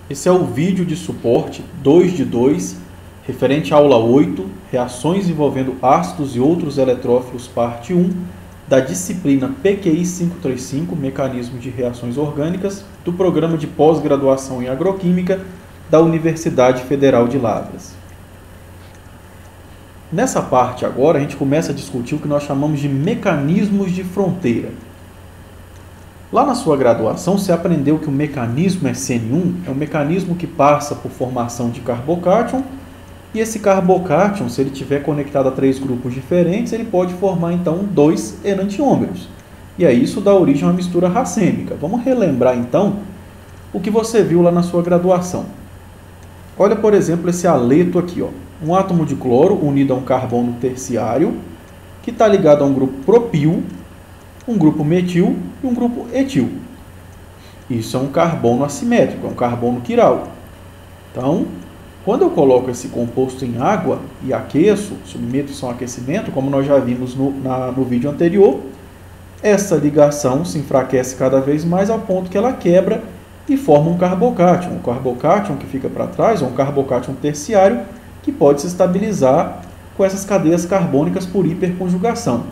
Esse é o vídeo de suporte 2 de 2, referente à aula 8, Reações envolvendo ácidos e outros eletrófilos, parte 1, da disciplina PQI 535, Mecanismos de Reações Orgânicas, do Programa de Pós-Graduação em Agroquímica da Universidade Federal de Lavras. Nessa parte agora, a gente começa a discutir o que nós chamamos de mecanismos de fronteira. Lá na sua graduação, você aprendeu que o mecanismo SN1 é um mecanismo que passa por formação de carbocátion, e esse carbocátion, se ele estiver conectado a 3 grupos diferentes, ele pode formar então 2 enantiômeros. E aí isso dá origem a uma mistura racêmica. Vamos relembrar então o que você viu lá na sua graduação. Olha, por exemplo, esse aleto aqui, ó. Um átomo de cloro unido a um carbono terciário, que está ligado a um grupo propil, um grupo metil e um grupo etil. Isso é um carbono assimétrico, é um carbono quiral. Então, quando eu coloco esse composto em água e aqueço, submeto isso a um aquecimento, como nós já vimos no vídeo anterior, essa ligação se enfraquece cada vez mais ao ponto que ela quebra e forma um carbocátion. Um carbocátion que fica para trás, ou um carbocátion terciário, que pode se estabilizar com essas cadeias carbônicas por hiperconjugação.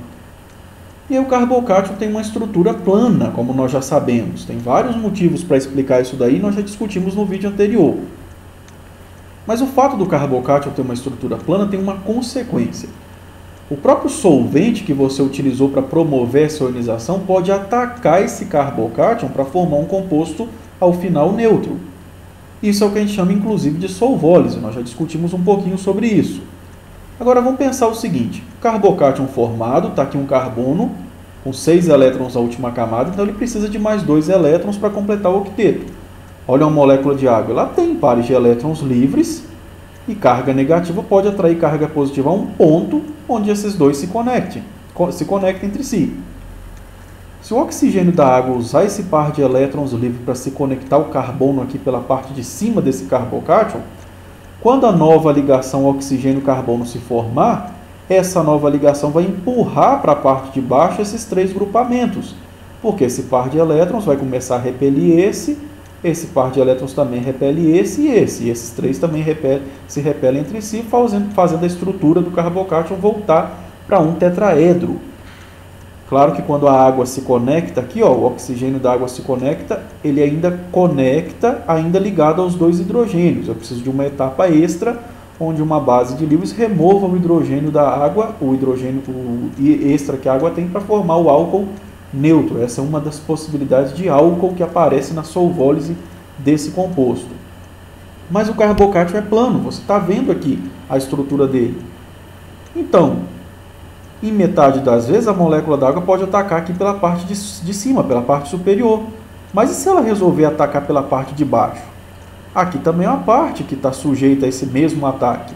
E aí o carbocátion tem uma estrutura plana, como nós já sabemos. Tem vários motivos para explicar isso daí, nós já discutimos no vídeo anterior. Mas o fato do carbocátion ter uma estrutura plana tem uma consequência. O próprio solvente que você utilizou para promover essa ionização pode atacar esse carbocátion para formar um composto ao final neutro. Isso é o que a gente chama inclusive de solvólise, nós já discutimos um pouquinho sobre isso. Agora vamos pensar o seguinte, carbocátion formado, está aqui um carbono com 6 elétrons na última camada, então ele precisa de mais 2 elétrons para completar o octeto. Olha uma molécula de água, ela tem pares de elétrons livres e carga negativa pode atrair carga positiva a um ponto onde esses dois se conectem entre si. Se o oxigênio da água usar esse par de elétrons livres para se conectar ao carbono aqui pela parte de cima desse carbocátion, quando a nova ligação oxigênio-carbono se formar, essa nova ligação vai empurrar para a parte de baixo esses 3 grupamentos, porque esse par de elétrons vai começar a repelir esse par de elétrons também repele esse e esses 3 também se repelem entre si, fazendo a estrutura do carbocátion voltar para um tetraedro. Claro que quando a água se conecta aqui, ó, o oxigênio da água se conecta, ele ainda conecta, ainda ligado aos 2 hidrogênios. Eu preciso de uma etapa extra, onde uma base de Lewis remova o hidrogênio da água, o hidrogênio extra que a água tem para formar o álcool neutro. Essa é uma das possibilidades de álcool que aparece na solvólise desse composto. Mas o carbocátion é plano, você está vendo aqui a estrutura dele. Então, em metade das vezes a molécula d'água pode atacar aqui pela parte de cima, pela parte superior. Mas e se ela resolver atacar pela parte de baixo? Aqui também é uma parte que está sujeita a esse mesmo ataque.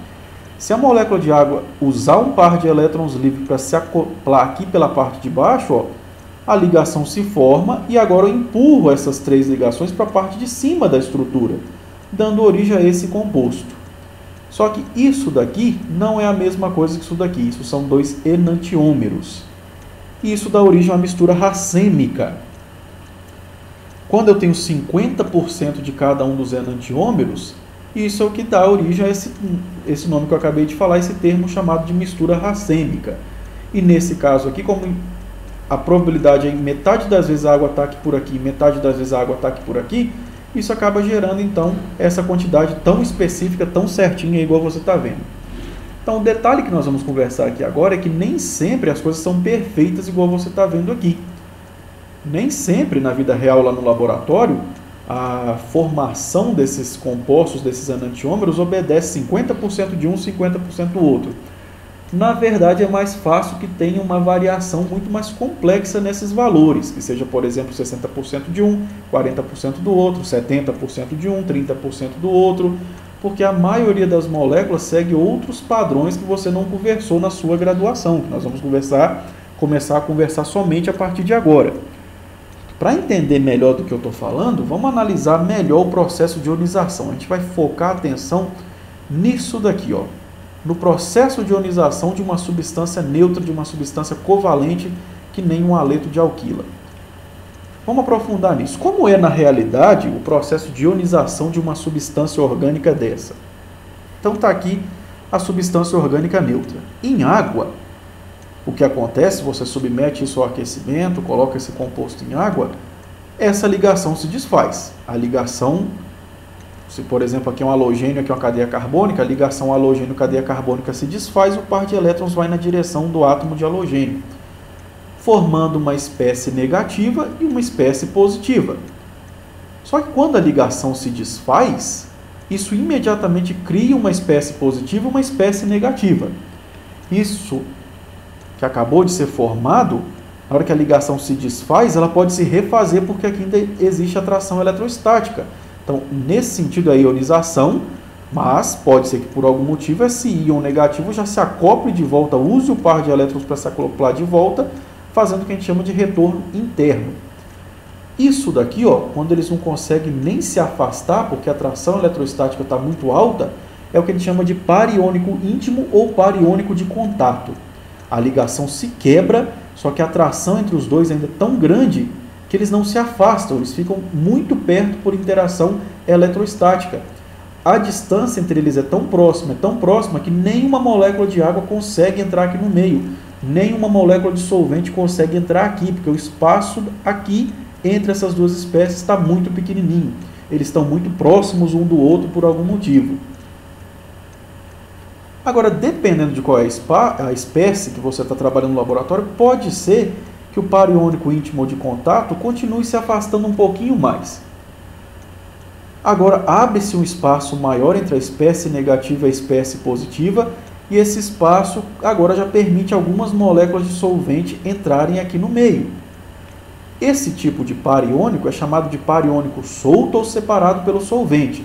Se a molécula de água usar um par de elétrons livres para se acoplar aqui pela parte de baixo, ó, a ligação se forma e agora eu empurro essas 3 ligações para a parte de cima da estrutura, dando origem a esse composto. Só que isso daqui não é a mesma coisa que isso daqui, isso são 2 enantiômeros. E isso dá origem a uma mistura racêmica. Quando eu tenho 50% de cada um dos enantiômeros, isso é o que dá origem a esse nome que eu acabei de falar, esse termo chamado de mistura racêmica. E nesse caso aqui, como a probabilidade é metade das vezes a água ataque por aqui, metade das vezes a água ataque por aqui, isso acaba gerando então essa quantidade tão específica, tão certinha, igual você está vendo. Então o detalhe que nós vamos conversar aqui agora é que nem sempre as coisas são perfeitas igual você está vendo aqui. Nem sempre na vida real lá no laboratório, a formação desses compostos, desses enantiômeros, obedece 50% de um, 50% do outro. Na verdade, é mais fácil que tenha uma variação muito mais complexa nesses valores, que seja, por exemplo, 60% de um, 40% do outro, 70% de um, 30% do outro, porque a maioria das moléculas segue outros padrões que você não conversou na sua graduação, que nós vamos começar a conversar somente a partir de agora. Para entender melhor do que eu estou falando, vamos analisar melhor o processo de ionização. A gente vai focar a atenção nisso daqui, ó. No processo de ionização de uma substância neutra, de uma substância covalente, que nem um haleto de alquila. Vamos aprofundar nisso. Como é, na realidade, o processo de ionização de uma substância orgânica dessa? Então está aqui a substância orgânica neutra. Em água, o que acontece, você submete isso ao aquecimento, coloca esse composto em água, essa ligação se desfaz. A ligação, se por exemplo aqui é um halogênio, aqui é uma cadeia carbônica, a ligação halogênio-cadeia carbônica se desfaz, o par de elétrons vai na direção do átomo de halogênio, formando uma espécie negativa e uma espécie positiva. Só que quando a ligação se desfaz, isso imediatamente cria uma espécie positiva e uma espécie negativa. Isso que acabou de ser formado, na hora que a ligação se desfaz, ela pode se refazer porque aqui ainda existe atração eletrostática. Então, nesse sentido, é ionização, mas pode ser que por algum motivo esse íon negativo já se acople de volta, use o par de elétrons para se acoplar de volta, fazendo o que a gente chama de retorno interno. Isso daqui, ó, quando eles não conseguem nem se afastar, porque a atração eletrostática está muito alta, é o que a gente chama de par iônico íntimo ou par iônico de contato. A ligação se quebra, só que a atração entre os dois ainda é tão grande que eles não se afastam, eles ficam muito perto por interação eletrostática. A distância entre eles é tão próxima que nenhuma molécula de água consegue entrar aqui no meio, nenhuma molécula de solvente consegue entrar aqui, porque o espaço aqui entre essas duas espécies está muito pequenininho. Eles estão muito próximos um do outro por algum motivo. Agora, dependendo de qual é a espécie que você está trabalhando no laboratório, pode ser que o par iônico íntimo ou de contato continue se afastando um pouquinho mais. Agora, abre-se um espaço maior entre a espécie negativa e a espécie positiva, e esse espaço agora já permite algumas moléculas de solvente entrarem aqui no meio. Esse tipo de par iônico é chamado de par iônico solto ou separado pelo solvente.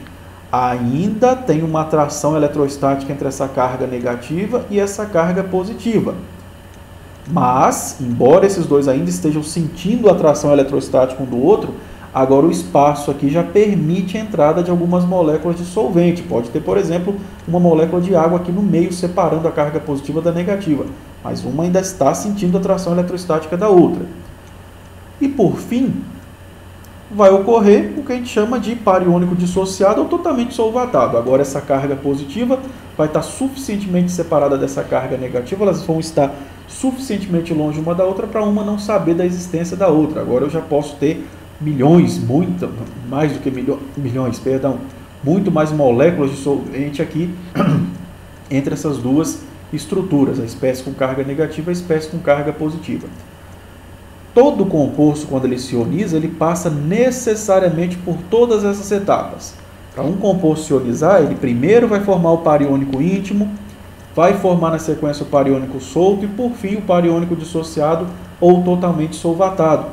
Ainda tem uma atração eletrostática entre essa carga negativa e essa carga positiva. Mas, embora esses dois ainda estejam sentindo a atração eletrostática um do outro, agora o espaço aqui já permite a entrada de algumas moléculas de solvente. Pode ter, por exemplo, uma molécula de água aqui no meio separando a carga positiva da negativa, mas uma ainda está sentindo a atração eletrostática da outra. E por fim, vai ocorrer o que a gente chama de par iônico dissociado ou totalmente solvatado. Agora essa carga positiva vai estar suficientemente separada dessa carga negativa, elas vão estar suficientemente longe uma da outra para uma não saber da existência da outra. Agora eu já posso ter milhões, mais do que milhões, muito mais moléculas de solvente aqui entre essas duas estruturas, a espécie com carga negativa e a espécie com carga positiva. Todo composto, quando ele se ioniza, ele passa necessariamente por todas essas etapas. Para um composto se ionizar, ele primeiro vai formar o par iônico íntimo, vai formar na sequência o par iônico solto e, por fim, o par iônico dissociado ou totalmente solvatado.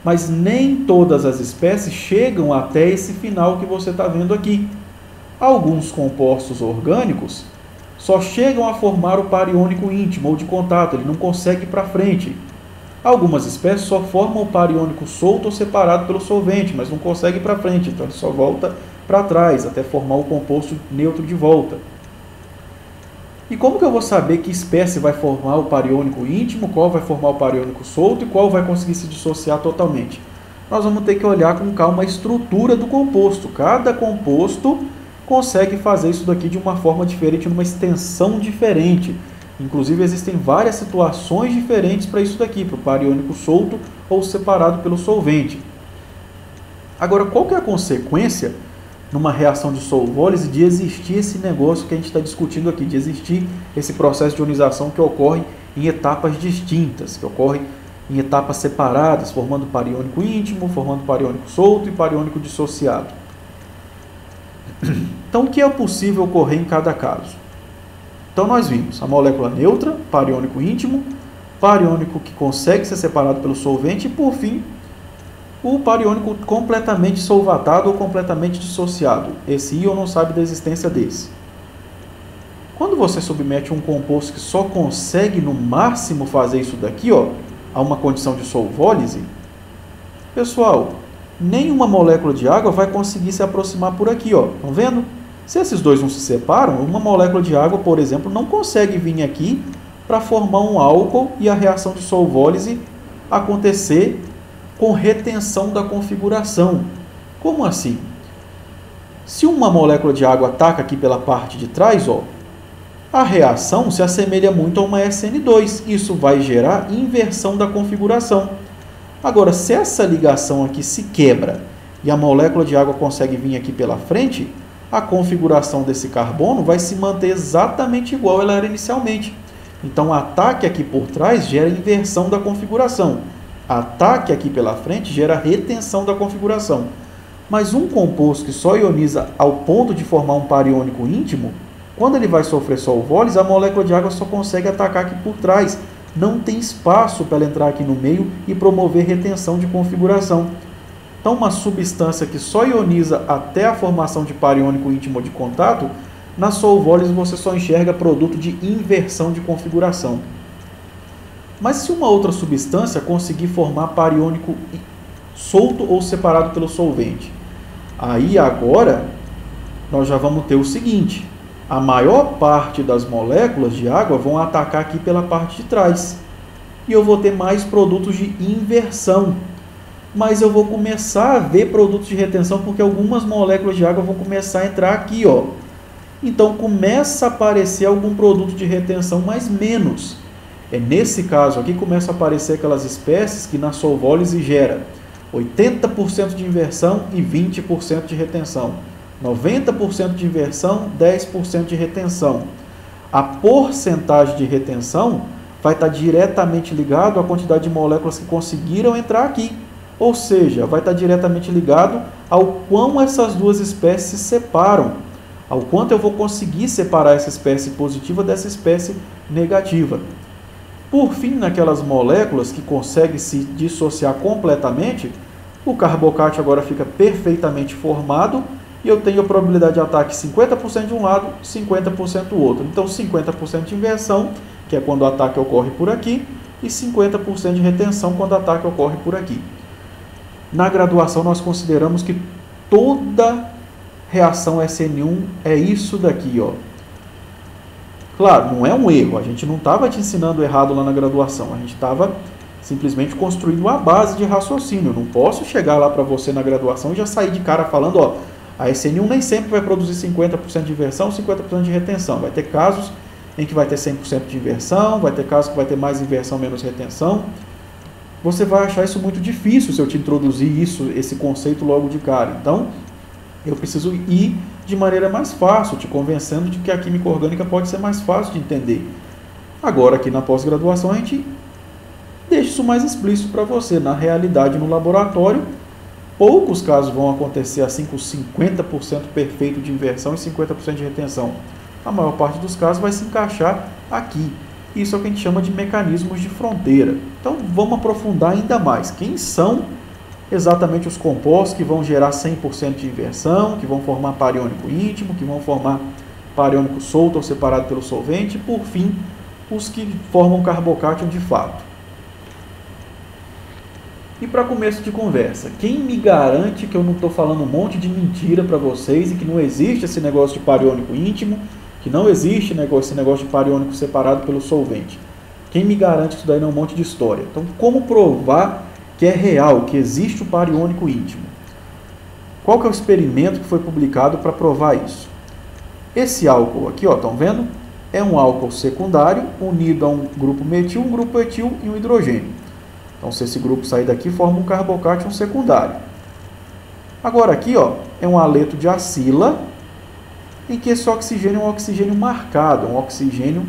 Mas nem todas as espécies chegam até esse final que você está vendo aqui. Alguns compostos orgânicos só chegam a formar o par iônico íntimo ou de contato, ele não consegue ir para frente. Algumas espécies só formam o par iônico solto ou separado pelo solvente, mas não consegue ir para frente, então ele só volta para trás, até formar o composto neutro de volta. E como que eu vou saber que espécie vai formar o par iônico íntimo, qual vai formar o par iônico solto e qual vai conseguir se dissociar totalmente? Nós vamos ter que olhar com calma a estrutura do composto. Cada composto consegue fazer isso daqui de uma forma diferente, numa extensão diferente. Inclusive, existem várias situações diferentes para isso daqui, para o par iônico solto ou separado pelo solvente. Agora, qual que é a consequência numa reação de solvólise de existir esse negócio que a gente está discutindo aqui, de existir esse processo de ionização que ocorre em etapas distintas, que ocorre em etapas separadas, formando par iônico íntimo, formando par iônico solto e par iônico dissociado? Então, o que é possível ocorrer em cada caso? Então, nós vimos a molécula neutra, par iônico íntimo, par iônico que consegue ser separado pelo solvente e, por fim, o par iônico completamente solvatado ou completamente dissociado. Esse íon não sabe da existência desse. Quando você submete um composto que só consegue, no máximo, fazer isso daqui, ó, a uma condição de solvólise, pessoal, nenhuma molécula de água vai conseguir se aproximar por aqui, ó. Estão vendo? Se esses dois não se separam, uma molécula de água, por exemplo, não consegue vir aqui para formar um álcool e a reação de solvólise acontecer com retenção da configuração. Como assim? Se uma molécula de água ataca aqui pela parte de trás, ó, a reação se assemelha muito a uma SN2. Isso vai gerar inversão da configuração. Agora, se essa ligação aqui se quebra e a molécula de água consegue vir aqui pela frente, a configuração desse carbono vai se manter exatamente igual ela era inicialmente. Então, o ataque aqui por trás gera inversão da configuração. Ataque aqui pela frente gera retenção da configuração. Mas um composto que só ioniza ao ponto de formar um par iônico íntimo, quando ele vai sofrer solvólise, a molécula de água só consegue atacar aqui por trás. Não tem espaço para ela entrar aqui no meio e promover retenção de configuração. Então, uma substância que só ioniza até a formação de par iônico íntimo ou de contato, na solvólise você só enxerga produto de inversão de configuração. Mas se uma outra substância conseguir formar par iônico solto ou separado pelo solvente, aí agora nós já vamos ter o seguinte: a maior parte das moléculas de água vão atacar aqui pela parte de trás. E eu vou ter mais produtos de inversão. Mas eu vou começar a ver produtos de retenção porque algumas moléculas de água vão começar a entrar aqui, ó. Então começa a aparecer algum produto de retenção, mas menos. É nesse caso aqui que começa a aparecer aquelas espécies que na solvólise gera 80% de inversão e 20% de retenção. 90% de inversão, 10% de retenção. A porcentagem de retenção vai estar diretamente ligado à quantidade de moléculas que conseguiram entrar aqui. Ou seja, vai estar diretamente ligado ao quão essas duas espécies se separam, ao quanto eu vou conseguir separar essa espécie positiva dessa espécie negativa. Por fim, naquelas moléculas que conseguem se dissociar completamente, o carbocátio agora fica perfeitamente formado e eu tenho a probabilidade de ataque 50% de um lado, 50% do outro. Então, 50% de inversão, que é quando o ataque ocorre por aqui, e 50% de retenção quando o ataque ocorre por aqui. Na graduação, nós consideramos que toda reação SN1 é isso daqui, ó. Claro, não é um erro, a gente não estava te ensinando errado lá na graduação, a gente estava simplesmente construindo a base de raciocínio. Eu não posso chegar lá para você na graduação e já sair de cara falando, ó, a SN1 nem sempre vai produzir 50% de inversão, 50% de retenção. Vai ter casos em que vai ter 100% de inversão, vai ter casos que vai ter mais inversão, menos retenção. Você vai achar isso muito difícil se eu te introduzir esse conceito logo de cara. Então, eu preciso ir de maneira mais fácil, te convencendo de que a química orgânica pode ser mais fácil de entender. Agora, aqui na pós-graduação, a gente deixa isso mais explícito para você. Na realidade, no laboratório, poucos casos vão acontecer assim com 50% perfeito de inversão e 50% de retenção. A maior parte dos casos vai se encaixar aqui. Isso é o que a gente chama de mecanismos de fronteira. Então, vamos aprofundar ainda mais. Quem são exatamente os compostos que vão gerar 100% de inversão, que vão formar par iônico íntimo, que vão formar par iônico solto ou separado pelo solvente, e, por fim, os que formam carbocátion de fato. E para começo de conversa, quem me garante que eu não estou falando um monte de mentira para vocês e que não existe esse negócio de par iônico íntimo, que não existe esse negócio de par iônico separado pelo solvente? Quem me garante que isso daí não é um monte de história? Então, como provar que é real, que existe o par iônico íntimo? Qual que é o experimento que foi publicado para provar isso? Esse álcool aqui, ó, estão vendo? É um álcool secundário unido a um grupo metil, um grupo etil e um hidrogênio. Então, se esse grupo sair daqui, forma um carbocátion secundário. Agora aqui, ó, é um haleto de acila, em que esse oxigênio é um oxigênio marcado, um oxigênio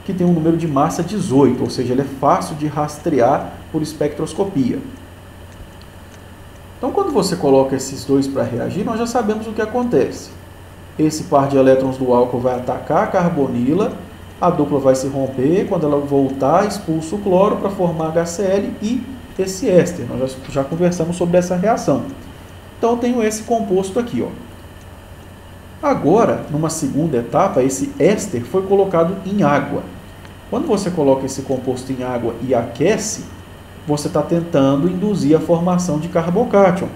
que tem um número de massa 18, ou seja, ele é fácil de rastrear por espectroscopia. Então, quando você coloca esses dois para reagir, nós já sabemos o que acontece. Esse par de elétrons do álcool vai atacar a carbonila, a dupla vai se romper, quando ela voltar, expulsa o cloro para formar HCl e esse éster. Nós já conversamos sobre essa reação. Então, eu tenho esse composto aqui, ó. Agora, numa segunda etapa, esse éster foi colocado em água. Quando você coloca esse composto em água e aquece, você está tentando induzir a formação de carbocátion.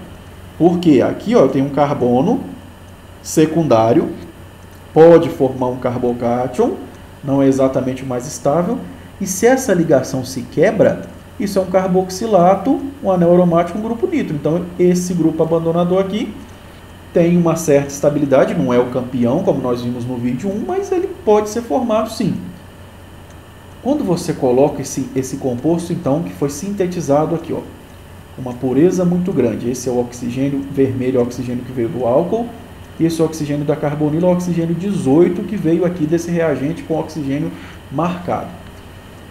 Porque aqui, ó, eu tenho um carbono secundário, pode formar um carbocátion, não é exatamente o mais estável, e se essa ligação se quebra, Isso é um carboxilato, um anel aromático, um grupo nitro. Então, esse grupo abandonador aqui tem uma certa estabilidade, não é o campeão, como nós vimos no vídeo 1, mas ele pode ser formado sim. Quando você coloca esse composto, então, que foi sintetizado aqui, ó, uma pureza muito grande. Esse é o oxigênio vermelho, o oxigênio que veio do álcool, e esse oxigênio da carbonila, o oxigênio 18, que veio aqui desse reagente com oxigênio marcado.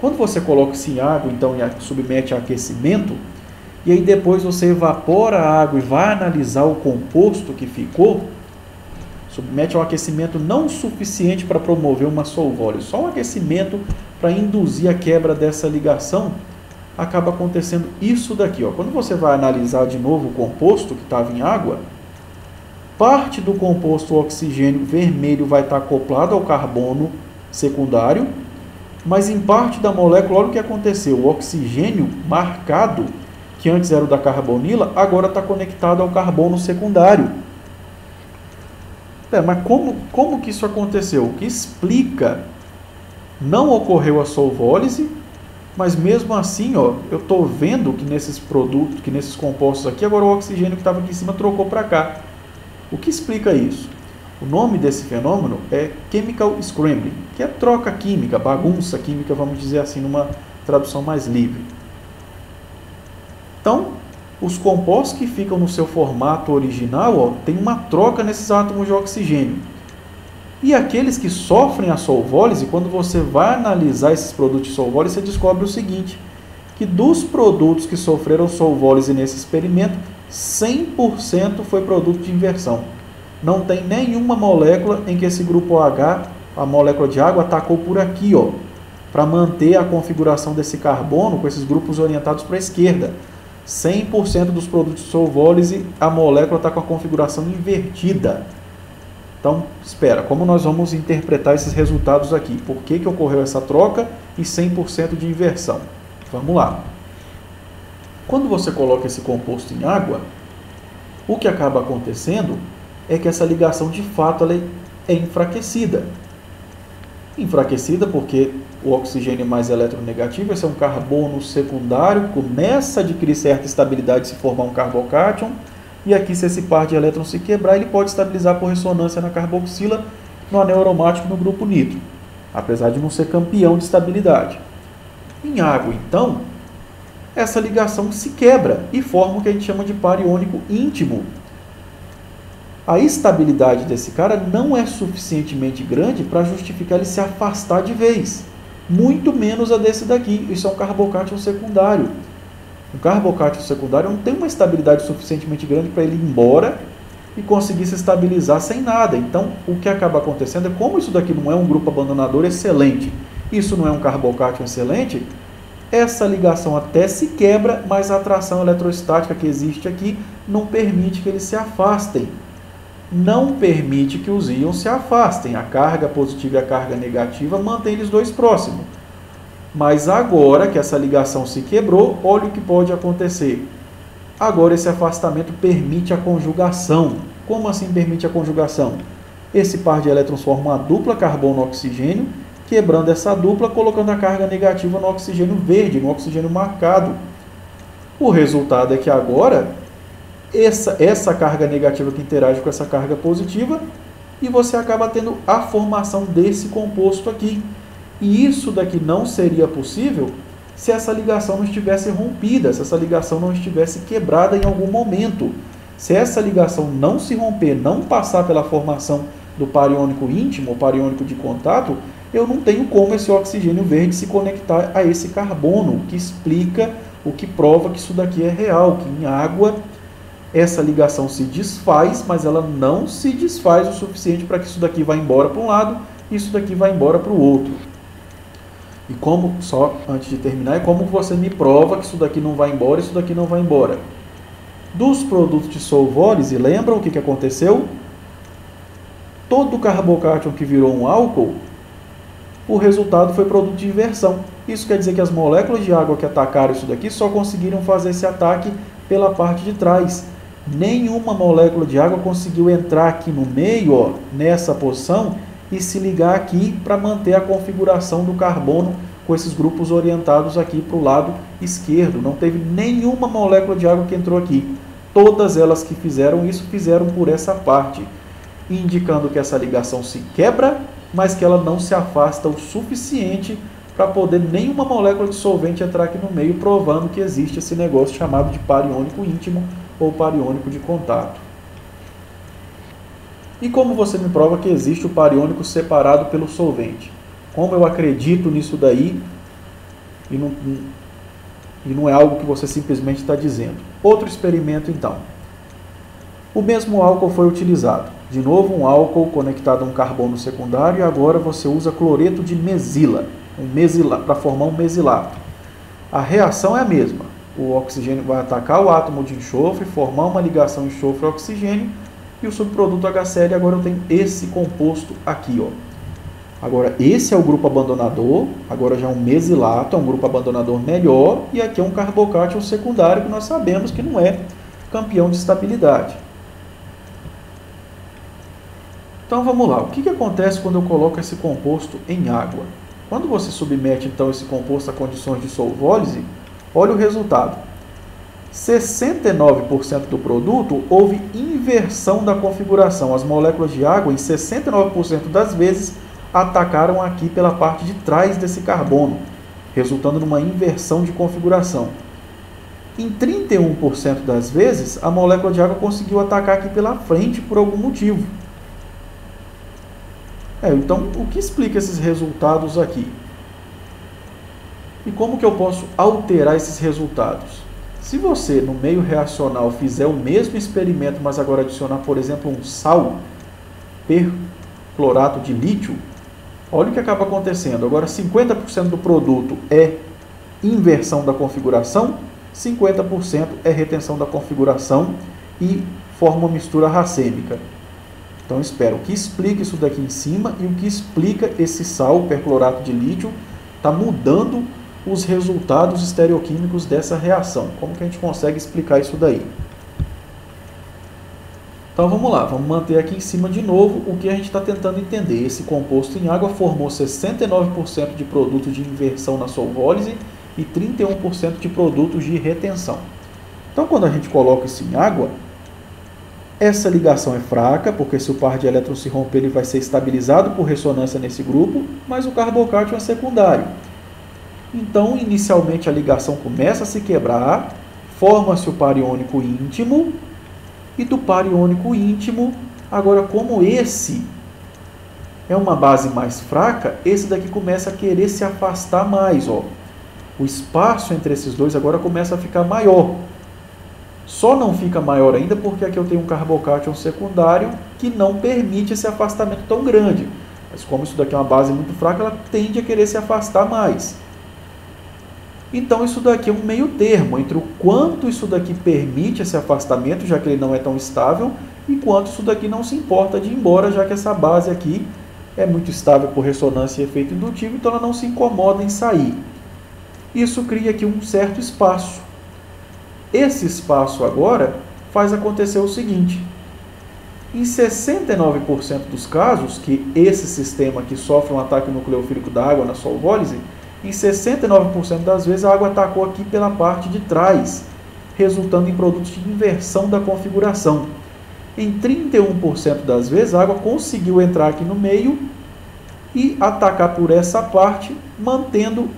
Quando você coloca isso em água, então, e submete a aquecimento, e aí depois você evapora a água e vai analisar o composto que ficou, submete a um aquecimento não suficiente para promover uma solvólise, só um aquecimento para induzir a quebra dessa ligação, acaba acontecendo isso daqui, ó. Quando você vai analisar de novo o composto que estava em água, parte do composto, o oxigênio vermelho, vai estar acoplado ao carbono secundário, mas em parte da molécula, olha o que aconteceu, o oxigênio marcado, que antes era o da carbonila, agora está conectado ao carbono secundário. Mas como que isso aconteceu? O que explica? Não ocorreu a solvólise, mas mesmo assim, ó, eu estou vendo que nesses produtos, que nesses compostos aqui, agora o oxigênio que estava aqui em cima trocou para cá. O que explica isso? O nome desse fenômeno é chemical scrambling, que é troca química, bagunça química, vamos dizer assim, numa tradução mais livre. Então, os compostos que ficam no seu formato original, ó, tem uma troca nesses átomos de oxigênio. E aqueles que sofrem a solvólise, quando você vai analisar esses produtos de solvólise, você descobre o seguinte, que dos produtos que sofreram solvólise nesse experimento, 100% foi produto de inversão. Não tem nenhuma molécula em que esse grupo OH, a molécula de água, atacou por aqui, ó, para manter a configuração desse carbono com esses grupos orientados para a esquerda. 100% dos produtos de solvólise, a molécula está com a configuração invertida. Então, espera, como nós vamos interpretar esses resultados aqui? Por que ocorreu essa troca e 100% de inversão? Vamos lá. Quando você coloca esse composto em água, o que acaba acontecendo é que essa ligação, de fato, ela é enfraquecida. Enfraquecida porque o oxigênio é mais eletronegativo, esse é um carbono secundário, começa a adquirir certa estabilidade, se formar um carbocátion, e aqui, se esse par de elétrons se quebrar, ele pode estabilizar por ressonância na carboxila, no anel aromático, no grupo nitro, apesar de não ser campeão de estabilidade. Em água, então, essa ligação se quebra e forma o que a gente chama de par iônico íntimo. A estabilidade desse cara não é suficientemente grande para justificar ele se afastar de vez, muito menos a desse daqui. Isso é um carbocátion secundário. O carbocátion secundário não tem uma estabilidade suficientemente grande para ele ir embora e conseguir se estabilizar sem nada. Então, o que acaba acontecendo é, como isso daqui não é um grupo abandonador excelente, isso não é um carbocátion excelente, essa ligação até se quebra, mas a atração eletrostática que existe aqui não permite que eles se afastem. Não permite que os íons se afastem. A carga positiva e a carga negativa mantêm eles dois próximos. Mas agora que essa ligação se quebrou, olha o que pode acontecer. Agora esse afastamento permite a conjugação. Como assim permite a conjugação? Esse par de elétrons forma uma dupla carbono-oxigênio, quebrando essa dupla, colocando a carga negativa no oxigênio verde, no oxigênio marcado. O resultado é que agora, essa carga negativa que interage com essa carga positiva, e você acaba tendo a formação desse composto aqui. E isso daqui não seria possível se essa ligação não estivesse rompida, se essa ligação não estivesse quebrada em algum momento. Se essa ligação não se romper, não passar pela formação do par iônico íntimo, ou par iônico de contato, eu não tenho como esse oxigênio verde se conectar a esse carbono, o que explica, o que prova que isso daqui é real, que em água essa ligação se desfaz, mas ela não se desfaz o suficiente para que isso daqui vá embora para um lado e isso daqui vá embora para o outro. E como, só antes de terminar, é como você me prova que isso daqui não vai embora e isso daqui não vai embora. Dos produtos de solvólise, lembram o que aconteceu? Todo carbocátion que virou um álcool, o resultado foi produto de inversão. Isso quer dizer que as moléculas de água que atacaram isso daqui só conseguiram fazer esse ataque pela parte de trás. Nenhuma molécula de água conseguiu entrar aqui no meio, ó, nessa posição, e se ligar aqui para manter a configuração do carbono com esses grupos orientados aqui para o lado esquerdo. Não teve nenhuma molécula de água que entrou aqui. Todas elas que fizeram isso, fizeram por essa parte, indicando que essa ligação se quebra, mas que ela não se afasta o suficiente para poder nenhuma molécula de solvente entrar aqui no meio, provando que existe esse negócio chamado de par iônico íntimo ou par iônico de contato. E como você me prova que existe o par iônico separado pelo solvente? Como eu acredito nisso daí e não é algo que você simplesmente está dizendo? Outro experimento então. O mesmo álcool foi utilizado. De novo, um álcool conectado a um carbono secundário, e agora você usa cloreto de mesila, para formar um mesilato. A reação é a mesma. O oxigênio vai atacar o átomo de enxofre, formar uma ligação enxofre-oxigênio, e o subproduto HCl, agora eu tenho esse composto aqui, ó. Agora, esse é o grupo abandonador, agora já é um mesilato, é um grupo abandonador melhor, e aqui é um carbocátion secundário, que nós sabemos que não é campeão de estabilidade. Então, vamos lá. O que acontece quando eu coloco esse composto em água? Quando você submete, então, esse composto a condições de solvólise, olha o resultado. 69% do produto houve inversão da configuração. As moléculas de água, em 69% das vezes, atacaram aqui pela parte de trás desse carbono, resultando numa inversão de configuração. Em 31% das vezes, a molécula de água conseguiu atacar aqui pela frente por algum motivo. Então, o que explica esses resultados aqui? E como que eu posso alterar esses resultados? Se você, no meio reacional, fizer o mesmo experimento, mas agora adicionar, por exemplo, um sal, perclorato de lítio, olha o que acaba acontecendo. Agora, 50% do produto é inversão da configuração, 50% é retenção da configuração e forma uma mistura racêmica. Então, espero que explique isso daqui em cima e o que explica esse sal, perclorato de lítio, está mudando os resultados estereoquímicos dessa reação. Como que a gente consegue explicar isso daí? Então, vamos lá. Vamos manter aqui em cima de novo o que a gente está tentando entender. Esse composto em água formou 69% de produtos de inversão na solvólise e 31% de produtos de retenção. Então, quando a gente coloca isso em água, essa ligação é fraca, porque se o par de elétrons se romper, ele vai ser estabilizado por ressonância nesse grupo, mas o carbocátion é secundário. Então, inicialmente, a ligação começa a se quebrar, forma-se o par iônico íntimo, e do par iônico íntimo, agora, como esse é uma base mais fraca, esse daqui começa a querer se afastar mais, ó. O espaço entre esses dois agora começa a ficar maior. Só não fica maior ainda porque aqui eu tenho um carbocátion secundário que não permite esse afastamento tão grande. Mas como isso daqui é uma base muito fraca, ela tende a querer se afastar mais. Então isso daqui é um meio termo entre o quanto isso daqui permite esse afastamento, já que ele não é tão estável, e quanto isso daqui não se importa de ir embora, já que essa base aqui é muito estável por ressonância e efeito indutivo, então ela não se incomoda em sair. Isso cria aqui um certo espaço. Esse espaço agora faz acontecer o seguinte: em 69% dos casos que esse sistema aqui sofre um ataque nucleofílico da água na solvólise, em 69% das vezes a água atacou aqui pela parte de trás, resultando em produtos de inversão da configuração. Em 31% das vezes a água conseguiu entrar aqui no meio e atacar por essa parte, mantendo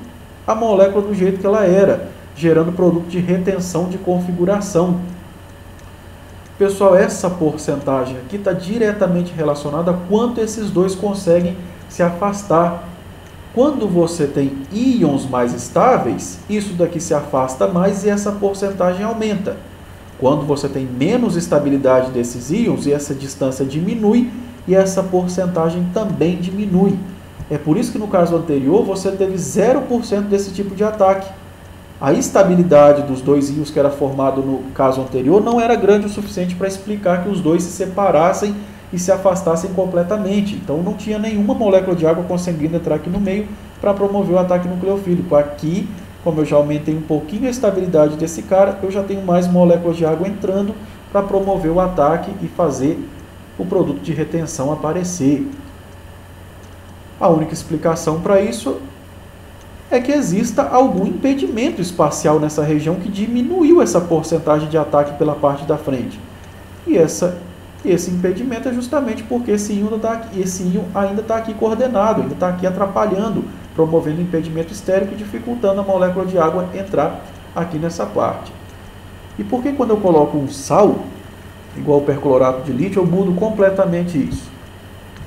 a molécula do jeito que ela era, gerando produto de retenção de configuração. Pessoal, essa porcentagem aqui está diretamente relacionada a quanto esses dois conseguem se afastar. Quando você tem íons mais estáveis, isso daqui se afasta mais e essa porcentagem aumenta. Quando você tem menos estabilidade desses íons, e essa distância diminui e essa porcentagem também diminui. É por isso que no caso anterior você teve 0% desse tipo de ataque. A estabilidade dos dois íons que era formado no caso anterior não era grande o suficiente para explicar que os dois se separassem e se afastassem completamente. Então não tinha nenhuma molécula de água conseguindo entrar aqui no meio para promover o ataque nucleofílico. Aqui, como eu já aumentei um pouquinho a estabilidade desse cara, eu já tenho mais moléculas de água entrando para promover o ataque e fazer o produto de retenção aparecer. A única explicação para isso é que exista algum impedimento espacial nessa região que diminuiu essa porcentagem de ataque pela parte da frente. E esse impedimento é justamente porque esse íon ainda está aqui coordenado, ainda está aqui atrapalhando, promovendo impedimento estérico e dificultando a molécula de água entrar aqui nessa parte. E por que quando eu coloco um sal, igual o perclorato de lítio, eu mudo completamente isso?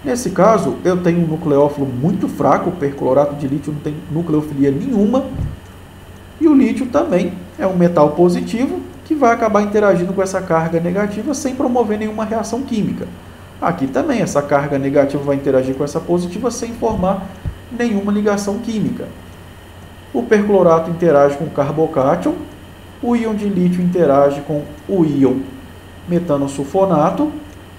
Nesse caso, eu tenho um nucleófilo muito fraco, o perclorato de lítio não tem nucleofilia nenhuma, e o lítio também é um metal positivo que vai acabar interagindo com essa carga negativa sem promover nenhuma reação química. Aqui também, essa carga negativa vai interagir com essa positiva sem formar nenhuma ligação química. O perclorato interage com o carbocátion, o íon de lítio interage com o íon metanosulfonato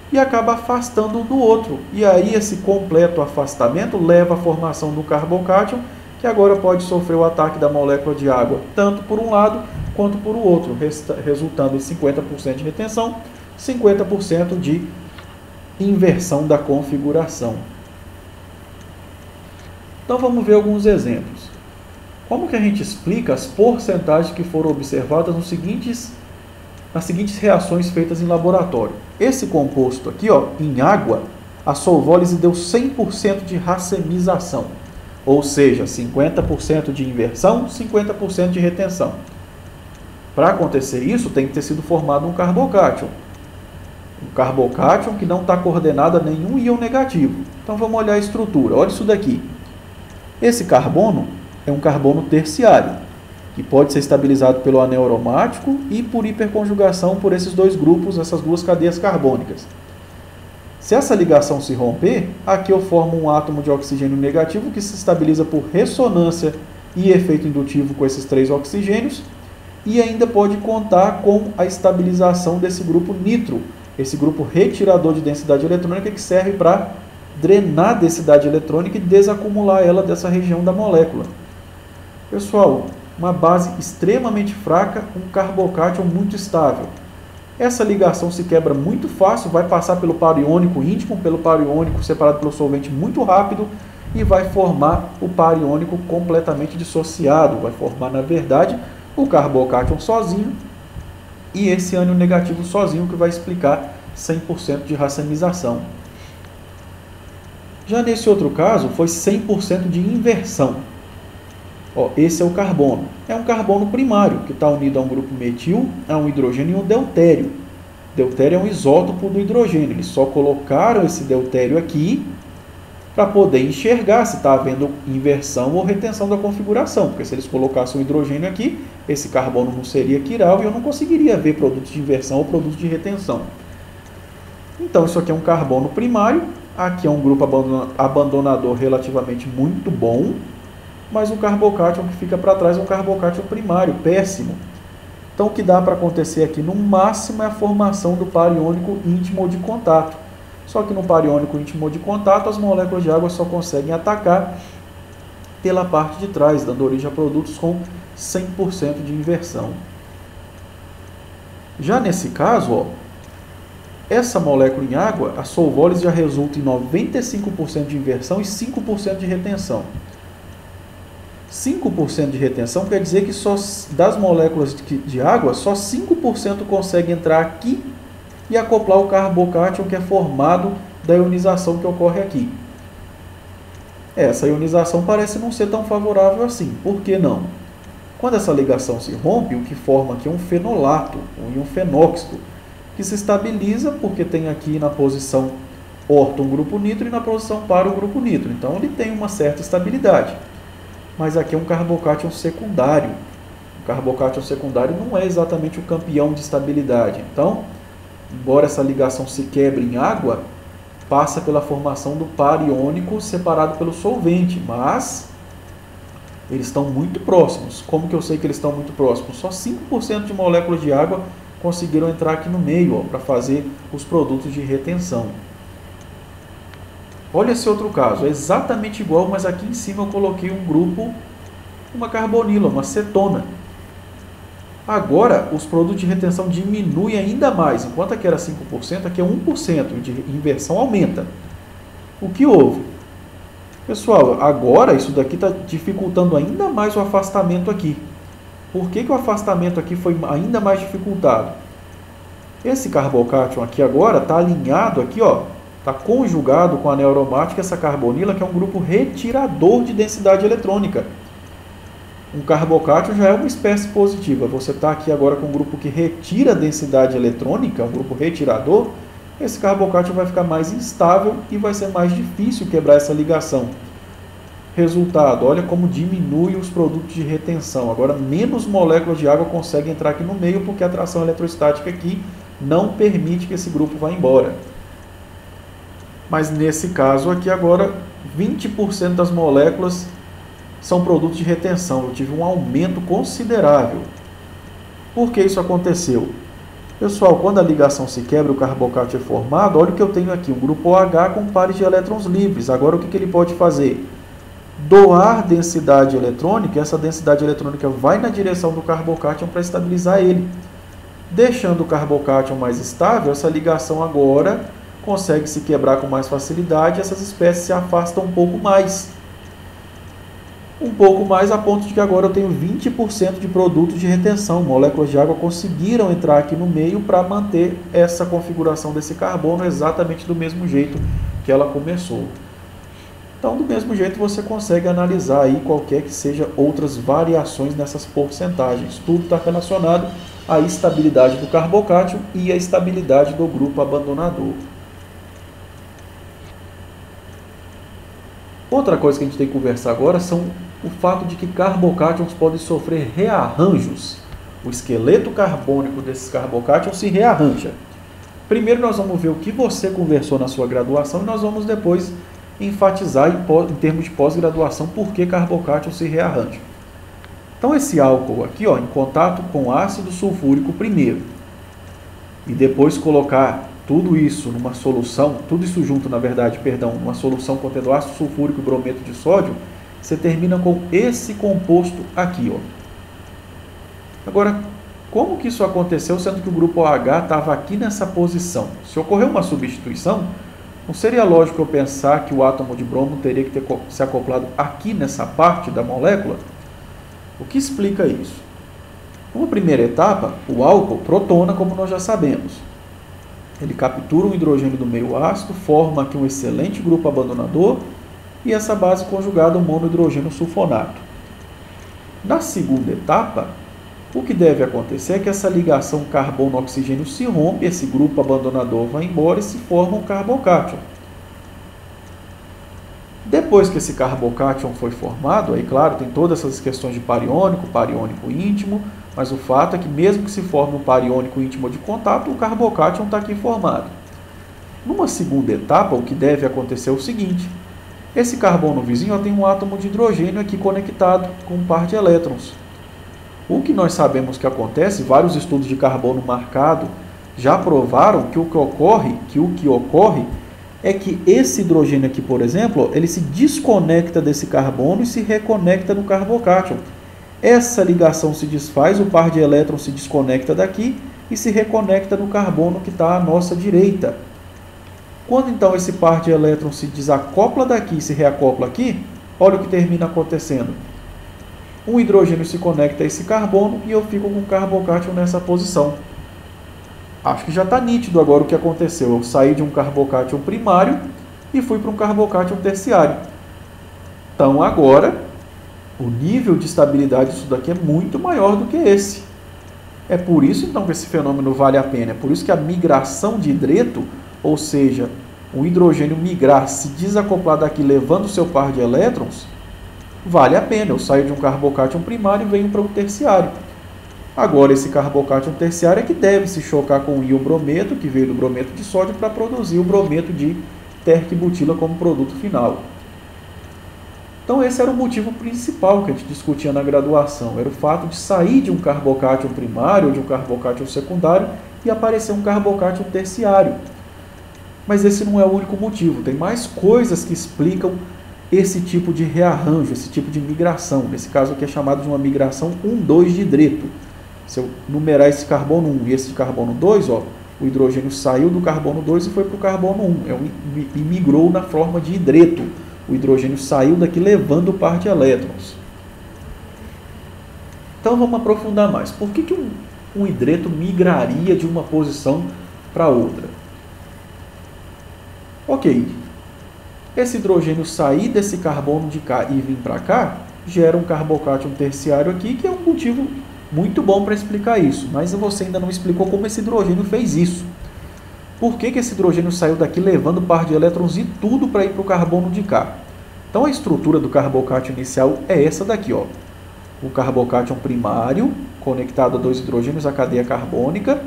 e acaba afastando um do outro. E aí esse completo afastamento leva à formação do carbocátion, que agora pode sofrer o ataque da molécula de água, tanto por um lado quanto por outro, resultando em 50% de retenção, 50% de inversão da configuração. Então vamos ver alguns exemplos. Como que a gente explica as porcentagens que foram observadas nas seguintes reações feitas em laboratório? Esse composto aqui, ó, em água, a solvólise deu 100% de racemização, ou seja, 50% de inversão, 50% de retenção. Para acontecer isso, tem que ter sido formado um carbocátion. Um carbocátion que não está coordenado a nenhum íon negativo. Então vamos olhar a estrutura. Olha isso daqui. Esse carbono é um carbono terciário, que pode ser estabilizado pelo anel aromático e por hiperconjugação por esses dois grupos, essas duas cadeias carbônicas. Se essa ligação se romper, aqui eu formo um átomo de oxigênio negativo que se estabiliza por ressonância e efeito indutivo com esses três oxigênios e ainda pode contar com a estabilização desse grupo nitro, esse grupo retirador de densidade eletrônica que serve para drenar a densidade eletrônica e desacumular ela dessa região da molécula. Pessoal, uma base extremamente fraca, um carbocátion muito estável. Essa ligação se quebra muito fácil, vai passar pelo par iônico íntimo, pelo par iônico separado pelo solvente muito rápido e vai formar o par iônico completamente dissociado. Vai formar, na verdade, o carbocátion sozinho e esse ânion negativo sozinho, que vai explicar 100% de racemização. Já nesse outro caso, foi 100% de inversão. Ó, esse é o carbono. É um carbono primário, que está unido a um grupo metil, a um hidrogênio e um deutério. Deutério é um isótopo do hidrogênio. Eles só colocaram esse deutério aqui para poder enxergar se está havendo inversão ou retenção da configuração. Porque se eles colocassem o hidrogênio aqui, esse carbono não seria quiral e eu não conseguiria ver produtos de inversão ou produtos de retenção. Então, isso aqui é um carbono primário. Aqui é um grupo abandonador relativamente muito bom. Mas o carbocátion que fica para trás é um carbocátion primário, péssimo. Então o que dá para acontecer aqui no máximo é a formação do par iônico íntimo ou de contato. Só que no par iônico íntimo ou de contato as moléculas de água só conseguem atacar pela parte de trás, dando origem a produtos com 100% de inversão. Já nesse caso, ó, essa molécula em água, a solvólise já resulta em 95% de inversão e 5% de retenção. 5% de retenção quer dizer que só das moléculas de água, só 5% consegue entrar aqui e acoplar o carbocátion que é formado da ionização que ocorre aqui. Essa ionização parece não ser tão favorável assim. Por que não? Quando essa ligação se rompe, o que forma aqui é um fenolato, um íon fenóxido, que se estabiliza porque tem aqui na posição orto um grupo nitro e na posição par um grupo nitro. Então ele tem uma certa estabilidade. Mas aqui é um carbocátion secundário. O carbocátion secundário não é exatamente o campeão de estabilidade. Então, embora essa ligação se quebre em água, passa pela formação do par iônico separado pelo solvente, mas eles estão muito próximos. Como que eu sei que eles estão muito próximos? Só 5% de moléculas de água conseguiram entrar aqui no meio para fazer os produtos de retenção. Olha esse outro caso, é exatamente igual, mas aqui em cima eu coloquei um grupo, uma carbonila, uma cetona. Agora, os produtos de retenção diminuem ainda mais. Enquanto aqui era 5%, aqui é 1%, de inversão aumenta. O que houve? Pessoal, agora isso daqui está dificultando ainda mais o afastamento aqui. Por que o afastamento aqui foi ainda mais dificultado? Esse carbocátion aqui agora está alinhado aqui, ó, está conjugado com a anel aromático essa carbonila, que é um grupo retirador de densidade eletrônica. Um carbocátion já é uma espécie positiva. Você está aqui agora com um grupo que retira a densidade eletrônica, um grupo retirador. Esse carbocátion vai ficar mais instável e vai ser mais difícil quebrar essa ligação. Resultado, olha como diminui os produtos de retenção. Agora, menos moléculas de água conseguem entrar aqui no meio, porque a atração eletrostática aqui não permite que esse grupo vá embora. Mas nesse caso aqui agora, 20% das moléculas são produtos de retenção. Eu tive um aumento considerável. Por que isso aconteceu? Pessoal, quando a ligação se quebra, o carbocátion é formado, olha o que eu tenho aqui, um grupo OH com pares de elétrons livres. Agora o que ele pode fazer? Doar densidade eletrônica, essa densidade eletrônica vai na direção do carbocátion para estabilizar ele. Deixando o carbocátion mais estável, essa ligação agora consegue se quebrar com mais facilidade, essas espécies se afastam um pouco mais. Um pouco mais a ponto de que agora eu tenho 20% de produtos de retenção. Moléculas de água conseguiram entrar aqui no meio para manter essa configuração desse carbono exatamente do mesmo jeito que ela começou. Então, do mesmo jeito, você consegue analisar aí qualquer que seja outras variações nessas porcentagens. Tudo está relacionado à estabilidade do carbocátion e à estabilidade do grupo abandonador. Outra coisa que a gente tem que conversar agora são o fato de que carbocátions podem sofrer rearranjos. O esqueleto carbônico desses carbocátions se rearranja. Primeiro nós vamos ver o que você conversou na sua graduação e nós vamos depois enfatizar em termos de pós-graduação por que carbocátion se rearranja. Então esse álcool aqui, ó, em contato com ácido sulfúrico primeiro e depois colocar tudo isso numa solução, tudo isso junto, na verdade, perdão, numa solução contendo ácido sulfúrico e brometo de sódio, você termina com esse composto aqui, ó. Agora, como que isso aconteceu, sendo que o grupo OH estava aqui nessa posição? Se ocorreu uma substituição, não seria lógico eu pensar que o átomo de bromo teria que ter se acoplado aqui nessa parte da molécula? O que explica isso? Numa primeira etapa, o álcool protona, como nós já sabemos. Ele captura um hidrogênio do meio ácido, forma aqui um excelente grupo abandonador e essa base conjugada, um monohidrogênio sulfonato. Na segunda etapa, o que deve acontecer é que essa ligação carbono-oxigênio se rompe, esse grupo abandonador vai embora e se forma um carbocátion. Depois que esse carbocátion foi formado, aí claro, tem todas essas questões de pariônico íntimo, mas o fato é que mesmo que se forme um pariônico íntimo de contato, o carbocátion está aqui formado. Numa segunda etapa, o que deve acontecer é o seguinte: esse carbono vizinho tem um átomo de hidrogênio aqui conectado com um par de elétrons. O que nós sabemos que acontece, vários estudos de carbono marcado já provaram que o que ocorre é que esse hidrogênio aqui, por exemplo, ele se desconecta desse carbono e se reconecta no carbocátion. Essa ligação se desfaz, o par de elétrons se desconecta daqui e se reconecta no carbono que está à nossa direita. Quando então esse par de elétrons se desacopla daqui e se reacopla aqui, olha o que termina acontecendo. Um hidrogênio se conecta a esse carbono e eu fico com o carbocátion nessa posição. Acho que já está nítido agora o que aconteceu. Eu saí de um carbocátion primário e fui para um carbocátion terciário. Então agora o nível de estabilidade disso daqui é muito maior do que esse. É por isso então que esse fenômeno vale a pena. É por isso que a migração de hidreto, ou seja, o hidrogênio migrar, se desacoplar daqui levando o seu par de elétrons, vale a pena. Eu saio de um carbocátion primário e venho para um terciário. Agora esse carbocátion terciário é que deve se chocar com o íon brometo, que veio do brometo de sódio, para produzir o brometo de terquibutila como produto final. Então esse era o motivo principal que a gente discutia na graduação, era o fato de sair de um carbocátion primário ou de um carbocátion secundário e aparecer um carbocátion terciário. Mas esse não é o único motivo, tem mais coisas que explicam esse tipo de rearranjo, esse tipo de migração. Nesse caso aqui é chamado de uma migração 1,2 de hidreto. Se eu numerar esse carbono 1 e esse carbono 2, ó, o hidrogênio saiu do carbono 2 e foi para o carbono 1, e migrou na forma de hidreto. O hidrogênio saiu daqui levando o par de elétrons. Então vamos aprofundar mais. Por que um hidreto migraria de uma posição para outra? Ok, esse hidrogênio sair desse carbono de cá e vir para cá, gera um carbocátion terciário aqui, que é um motivo muito bom para explicar isso, mas você ainda não explicou como esse hidrogênio fez isso. Por que esse hidrogênio saiu daqui levando par de elétrons e tudo para ir para o carbono de cá? Então a estrutura do carbocátion inicial é essa daqui, ó. O carbocátion primário, conectado a dois hidrogênios, a cadeia carbônica,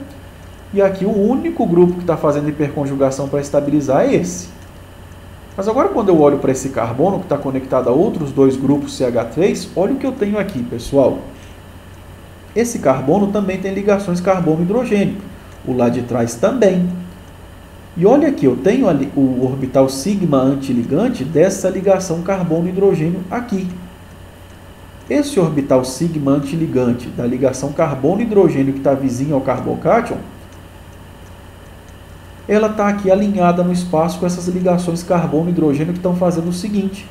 e aqui o único grupo que está fazendo hiperconjugação para estabilizar é esse. Mas agora quando eu olho para esse carbono que está conectado a outros dois grupos CH3, olha o que eu tenho aqui, pessoal. Esse carbono também tem ligações carbono-hidrogênio. O lá de trás também. E olha aqui, eu tenho ali o orbital sigma antiligante dessa ligação carbono-hidrogênio aqui. Esse orbital sigma antiligante da ligação carbono-hidrogênio que está vizinho ao carbocátion, ela está aqui alinhada no espaço com essas ligações carbono-hidrogênio que estão fazendo o seguinte.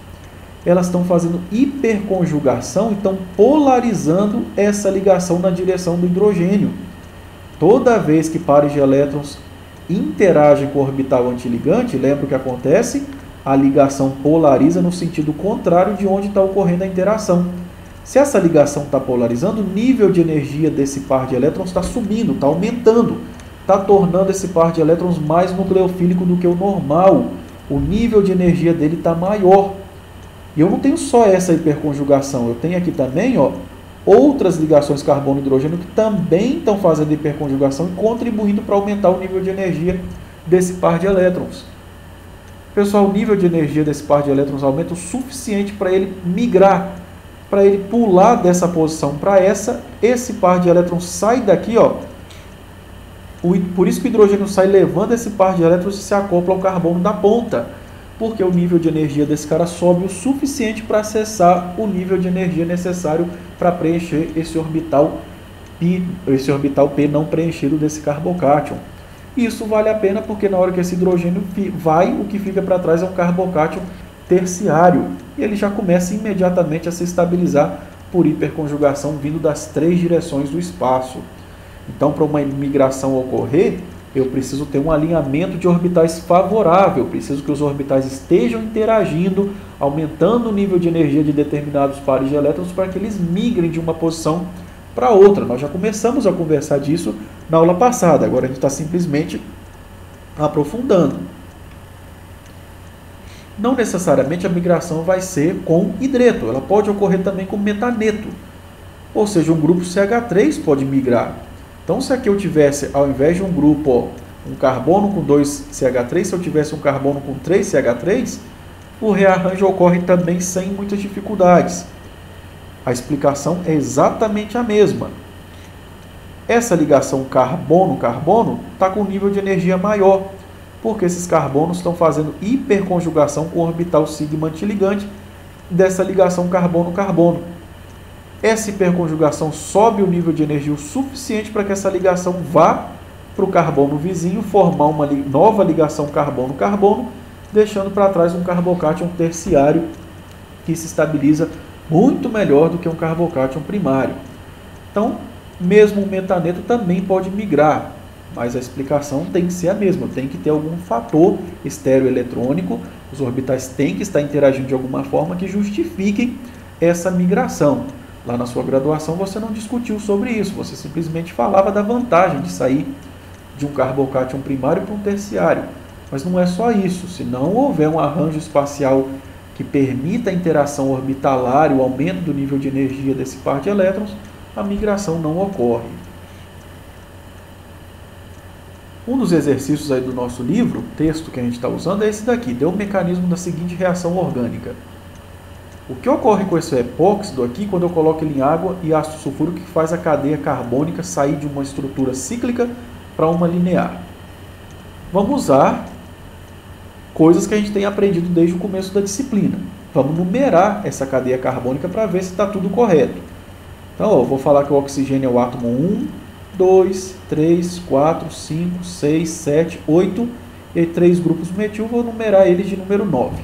Elas estão fazendo hiperconjugação e estão polarizando essa ligação na direção do hidrogênio. Toda vez que pares de elétrons interagem com o orbital antiligante, lembra o que acontece? A ligação polariza no sentido contrário de onde está ocorrendo a interação. Se essa ligação está polarizando, o nível de energia desse par de elétrons está subindo, está aumentando, está tornando esse par de elétrons mais nucleofílico do que o normal. O nível de energia dele está maior. E eu não tenho só essa hiperconjugação, eu tenho aqui também, ó, outras ligações carbono-hidrogênio que também estão fazendo hiperconjugação e contribuindo para aumentar o nível de energia desse par de elétrons. Pessoal, o nível de energia desse par de elétrons aumenta o suficiente para ele migrar, para ele pular dessa posição para essa. Esse par de elétrons sai daqui, ó. Por isso que o hidrogênio sai levando esse par de elétrons e se acopla ao carbono da ponta, porque o nível de energia desse cara sobe o suficiente para acessar o nível de energia necessário para preencher esse orbital P não preenchido desse carbocátion. Isso vale a pena porque na hora que esse hidrogênio vai, o que fica para trás é um carbocátion terciário. E ele já começa imediatamente a se estabilizar por hiperconjugação vindo das três direções do espaço. Então, para uma migração ocorrer, eu preciso ter um alinhamento de orbitais favorável, preciso que os orbitais estejam interagindo, aumentando o nível de energia de determinados pares de elétrons para que eles migrem de uma posição para outra. Nós já começamos a conversar disso na aula passada, agora a gente está simplesmente aprofundando. Não necessariamente a migração vai ser com hidreto, ela pode ocorrer também com metaneto, ou seja, um grupo CH3 pode migrar. Então, se aqui eu tivesse, ao invés de um grupo, ó, um carbono com 2 CH3, se eu tivesse um carbono com 3 CH3, o rearranjo ocorre também sem muitas dificuldades. A explicação é exatamente a mesma. Essa ligação carbono-carbono está com um nível de energia maior, porque esses carbonos estão fazendo hiperconjugação com o orbital sigma antiligante dessa ligação carbono-carbono. Essa hiperconjugação sobe o nível de energia o suficiente para que essa ligação vá para o carbono vizinho, formar uma nova ligação carbono-carbono, deixando para trás um carbocátion terciário que se estabiliza muito melhor do que um carbocátion primário. Então, mesmo o metaneto também pode migrar, mas a explicação tem que ser a mesma, tem que ter algum fator estereoeletrônico, os orbitais têm que estar interagindo de alguma forma que justifiquem essa migração. Lá na sua graduação você não discutiu sobre isso, você simplesmente falava da vantagem de sair de um carbocátion primário para um terciário. Mas não é só isso, se não houver um arranjo espacial que permita a interação orbitalar e o aumento do nível de energia desse par de elétrons, a migração não ocorre. Um dos exercícios aí do nosso livro, o texto que a gente está usando, é esse daqui, dê o mecanismo da seguinte reação orgânica. O que ocorre com esse epóxido aqui, quando eu coloco ele em água e ácido sulfúrico, que faz a cadeia carbônica sair de uma estrutura cíclica para uma linear? Vamos usar coisas que a gente tem aprendido desde o começo da disciplina. Vamos numerar essa cadeia carbônica para ver se está tudo correto. Então, eu vou falar que o oxigênio é o átomo 1, 2, 3, 4, 5, 6, 7, 8, e aí 3 grupos metil, vou numerar eles de número 9.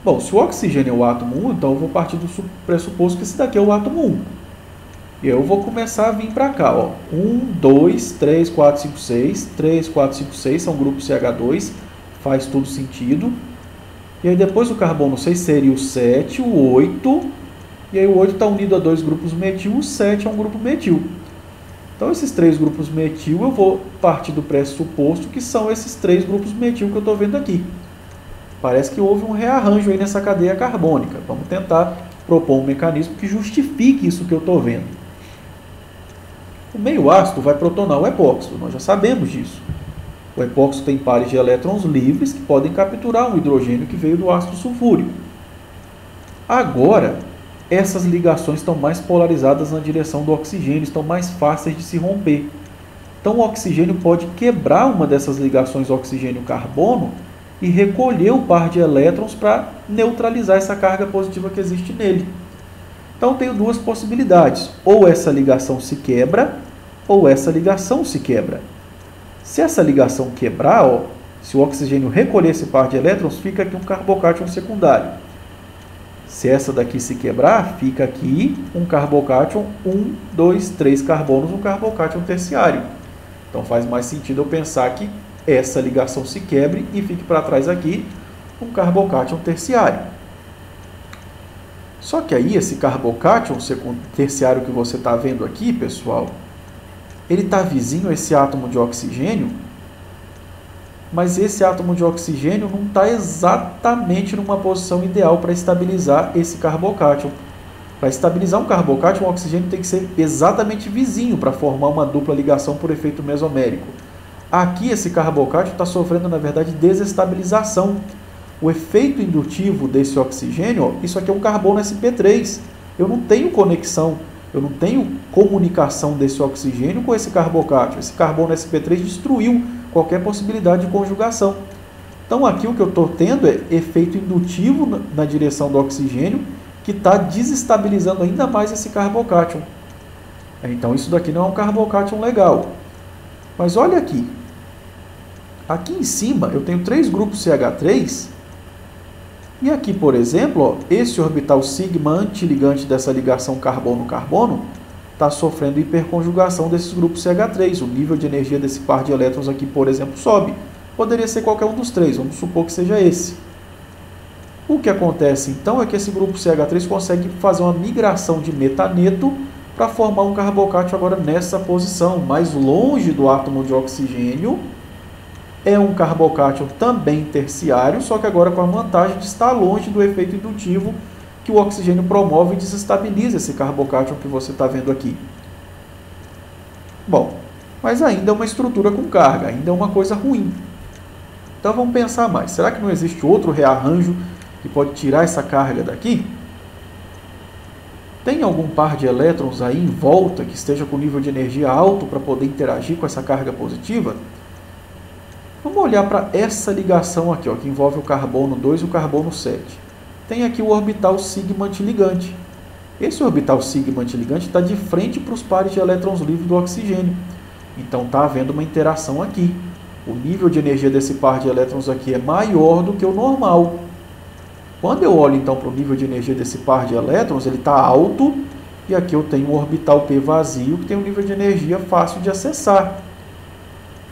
Bom, se o oxigênio é o átomo 1, então eu vou partir do pressuposto que esse daqui é o átomo 1. E eu vou começar a vir para cá, ó. 1, 2, 3, 4, 5, 6. 3, 4, 5, 6 são grupos CH2. Faz todo sentido. E aí depois o carbono 6 seria o 7, o 8. E aí o 8 está unido a dois grupos metil, o 7 é um grupo metil. Então esses três grupos metil eu vou partir do pressuposto que são esses três grupos metil que eu estou vendo aqui. Parece que houve um rearranjo aí nessa cadeia carbônica. Vamos tentar propor um mecanismo que justifique isso que eu estou vendo. O meio ácido vai protonar o epóxido, nós já sabemos disso. O epóxido tem pares de elétrons livres que podem capturar um hidrogênio que veio do ácido sulfúrico. Agora, essas ligações estão mais polarizadas na direção do oxigênio, estão mais fáceis de se romper. Então, o oxigênio pode quebrar uma dessas ligações oxigênio-carbono e recolher o par de elétrons para neutralizar essa carga positiva que existe nele. Então, tenho duas possibilidades. Ou essa ligação se quebra, ou essa ligação se quebra. Se essa ligação quebrar, ó, se o oxigênio recolher esse par de elétrons, fica aqui um carbocátion secundário. Se essa daqui se quebrar, fica aqui um carbocátion, 1, 2, 3 carbonos, um carbocátion terciário. Então, faz mais sentido eu pensar que essa ligação se quebre e fique para trás aqui um carbocátion terciário. Só que aí esse carbocátion terciário que você está vendo aqui, pessoal, ele está vizinho a esse átomo de oxigênio, mas esse átomo de oxigênio não está exatamente numa posição ideal para estabilizar esse carbocátion. Para estabilizar um carbocátion, o oxigênio tem que ser exatamente vizinho para formar uma dupla ligação por efeito mesomérico. Aqui esse carbocátion está sofrendo, na verdade, desestabilização. O efeito indutivo desse oxigênio, ó, isso aqui é um carbono sp3. Eu não tenho conexão, eu não tenho comunicação desse oxigênio com esse carbocátion. Esse carbono sp3 destruiu qualquer possibilidade de conjugação. Então aqui o que eu estou tendo é efeito indutivo na direção do oxigênio, que está desestabilizando ainda mais esse carbocátion. Então isso daqui não é um carbocátion legal. Mas olha aqui. Aqui em cima eu tenho três grupos CH3. E aqui, por exemplo, ó, esse orbital sigma antiligante dessa ligação carbono-carbono está sofrendo hiperconjugação desses grupos CH3. O nível de energia desse par de elétrons aqui, por exemplo, sobe. Poderia ser qualquer um dos três, vamos supor que seja esse. O que acontece então é que esse grupo CH3 consegue fazer uma migração de metaneto para formar um carbocátion agora nessa posição, mais longe do átomo de oxigênio. É um carbocátion também terciário, só que agora com a vantagem de estar longe do efeito indutivo que o oxigênio promove e desestabiliza esse carbocátion que você está vendo aqui. Bom, mas ainda é uma estrutura com carga, ainda é uma coisa ruim. Então vamos pensar mais. Será que não existe outro rearranjo que pode tirar essa carga daqui? Tem algum par de elétrons aí em volta que esteja com nível de energia alto para poder interagir com essa carga positiva? Vamos olhar para essa ligação aqui, ó, que envolve o carbono 2 e o carbono 7. Tem aqui o orbital sigma antiligante. Esse orbital sigma antiligante está de frente para os pares de elétrons livres do oxigênio. Então está havendo uma interação aqui. O nível de energia desse par de elétrons aqui é maior do que o normal. Quando eu olho então para o nível de energia desse par de elétrons, ele está alto, e aqui eu tenho um orbital P vazio que tem um nível de energia fácil de acessar.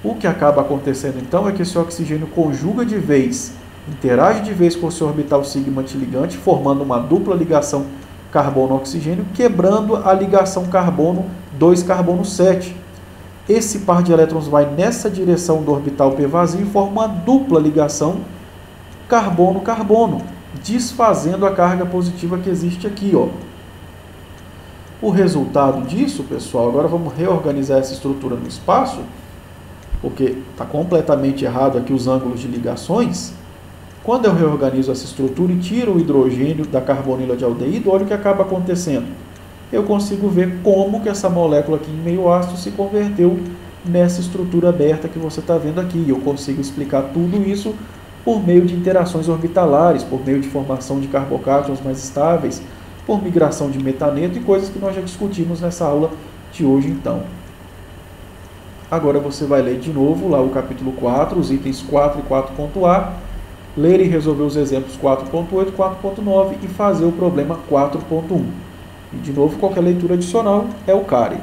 O que acaba acontecendo então é que esse oxigênio conjuga de vez, interage de vez com o seu orbital sigma antiligante, formando uma dupla ligação carbono-oxigênio, quebrando a ligação carbono 2 carbono 7. Esse par de elétrons vai nessa direção do orbital P vazio e forma uma dupla ligação carbono-carbono, desfazendo a carga positiva que existe aqui, ó. O resultado disso, pessoal, agora vamos reorganizar essa estrutura no espaço, porque está completamente errado aqui os ângulos de ligações. Quando eu reorganizo essa estrutura e tiro o hidrogênio da carbonila de aldeído, olha o que acaba acontecendo. Eu consigo ver como que essa molécula aqui em meio ácido se converteu nessa estrutura aberta que você está vendo aqui. Eu consigo explicar tudo isso por meio de interações orbitalares, por meio de formação de carbocátions mais estáveis, por migração de metaneto e coisas que nós já discutimos nessa aula de hoje então. Agora você vai ler de novo lá o capítulo 4, os itens 4 e 4.A, ler e resolver os exemplos 4.8, 4.9 e fazer o problema 4.1. E, de novo, qualquer leitura adicional é o CARE.